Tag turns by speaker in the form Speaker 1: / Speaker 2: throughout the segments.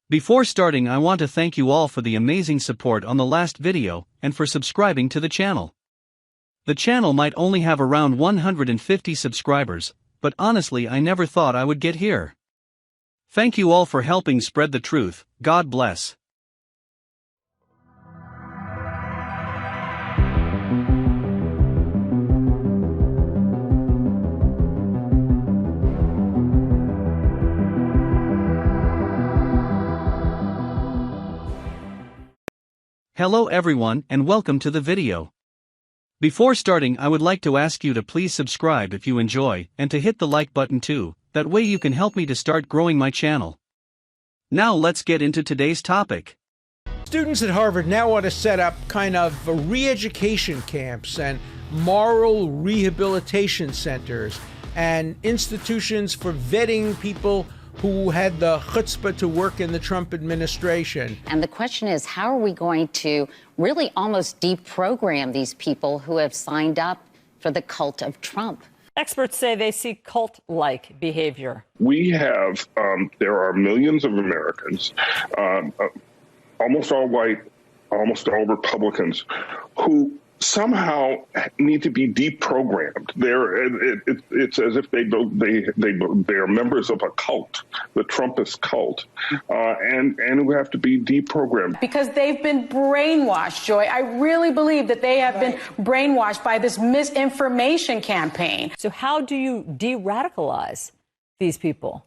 Speaker 1: Before starting, I want to thank you all for the amazing support on the last video and for subscribing to the channel. The channel might only have around 150 subscribers, but honestly I never thought I would get here. Thank you all for helping spread the truth. God bless. Hello everyone and welcome to the video. Before starting, I would like to ask you to please subscribe if you enjoy and to hit the like button too, that way you can help me to start growing my channel. Now let's get into today's topic.
Speaker 2: Students at Harvard now want to set up kind of re-education camps and moral rehabilitation centers and institutions for vetting people who had the chutzpah to work in the Trump administration.
Speaker 3: And the question is, how are we going to really almost deprogram these people who have signed up for the cult of Trump?
Speaker 4: Experts say they see cult-like behavior.
Speaker 5: We have, there are millions of Americans, almost all white, almost all Republicans, who somehow need to be deprogrammed. It's as if they are members of a cult, the Trumpist cult, and who have to be deprogrammed.
Speaker 6: Because they've been brainwashed, Joy. I really believe that they have been brainwashed by this misinformation campaign.
Speaker 4: So how do you de-radicalize these people?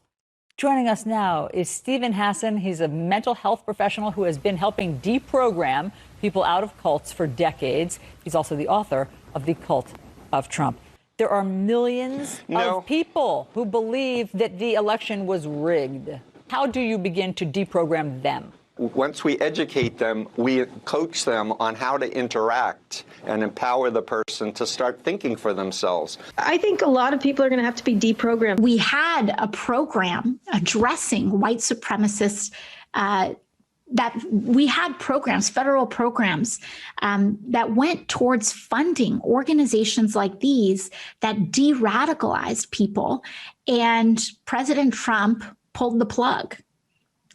Speaker 4: Joining us now is Stephen Hassan. He's a mental health professional who has been helping deprogram people out of cults for decades. He's also the author of The Cult of Trump. There are millions of people who believe that the election was rigged. How do you begin to deprogram them?
Speaker 7: Once we educate them, we coach them on how to interact and empower the person to start thinking for themselves.
Speaker 8: I think a lot of people are going to have to be deprogrammed.
Speaker 9: We had a program addressing white supremacists, that we had programs, federal programs, that went towards funding organizations like these that de-radicalized people. And President Trump pulled the plug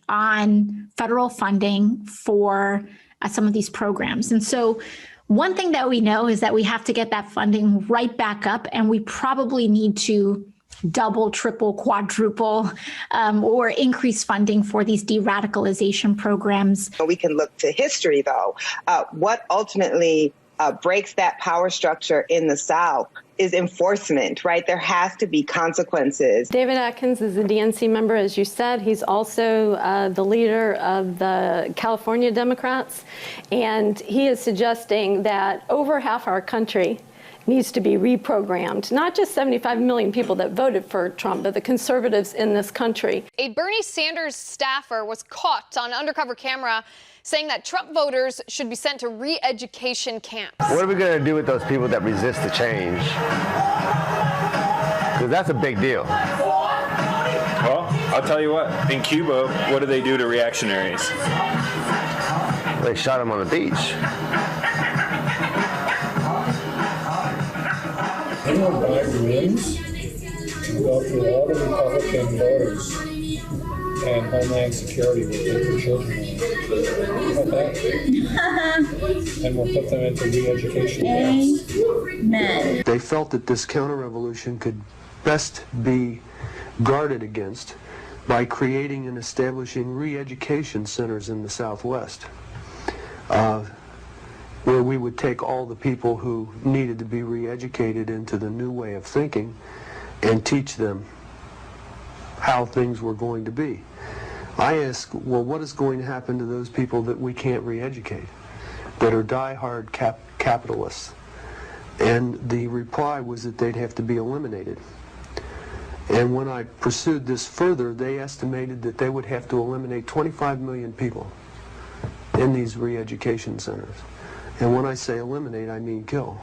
Speaker 9: on federal funding for some of these programs. And so one thing that we know is that we have to get that funding right back up, and we probably need to double, triple, quadruple, or increase funding for these de-radicalization programs.
Speaker 10: We can look to history, though. What ultimately breaks that power structure in the South is enforcement, right? There has to be consequences.
Speaker 8: David Atkins is a DNC member, as you said. He's also the leader of the California Democrats, and he is suggesting that over half our country needs to be reprogrammed. Not just 75 million people that voted for Trump, but the conservatives in this country.
Speaker 11: A Bernie Sanders staffer was caught on undercover camera saying that Trump voters should be sent to re-education camps.
Speaker 12: What are we going to do with those people that resist the change? Because that's a big deal.
Speaker 13: Well, I'll tell you what. In Cuba, what do they do to reactionaries?
Speaker 12: They shot them on the beach.
Speaker 14: Anyone Biden wins, you go through all the Republican voters, and Homeland Security will take the children away. How about that? And we'll put them into re-education camps.
Speaker 9: Amen.
Speaker 15: They felt that this counter-revolution could best be guarded against by creating and establishing re-education centers in the Southwest, where we would take all the people who needed to be re-educated into the new way of thinking and teach them how things were going to be. I ask, well, what is going to happen to those people that we can't re-educate, that are die-hard capitalists? And the reply was that they'd have to be eliminated. And when I pursued this further, they estimated that they would have to eliminate 25 million people in these re-education centers. And when I say eliminate, I mean kill.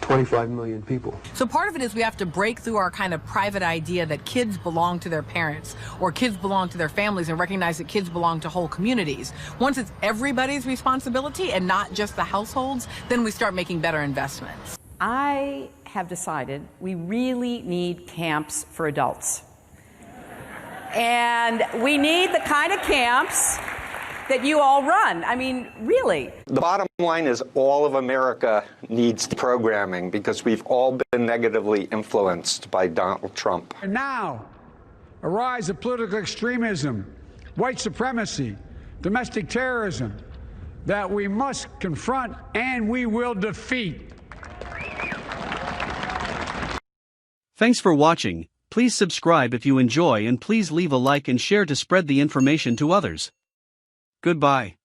Speaker 15: 25 million people.
Speaker 16: So part of it is we have to break through our kind of private idea that kids belong to their parents or kids belong to their families and recognize that kids belong to whole communities. Once it's everybody's responsibility and not just the households, then we start making better investments.
Speaker 17: I have decided we really need camps for adults. And we need the kind of camps that you all run. I mean, really.
Speaker 7: The bottom line is all of America needs programming because we've all been negatively influenced by Donald Trump.
Speaker 18: And now, a rise of political extremism, white supremacy, domestic terrorism that we must confront and we will defeat.
Speaker 1: Thanks for watching. Please subscribe if you enjoy and please leave a like and share to spread the information to others. Goodbye.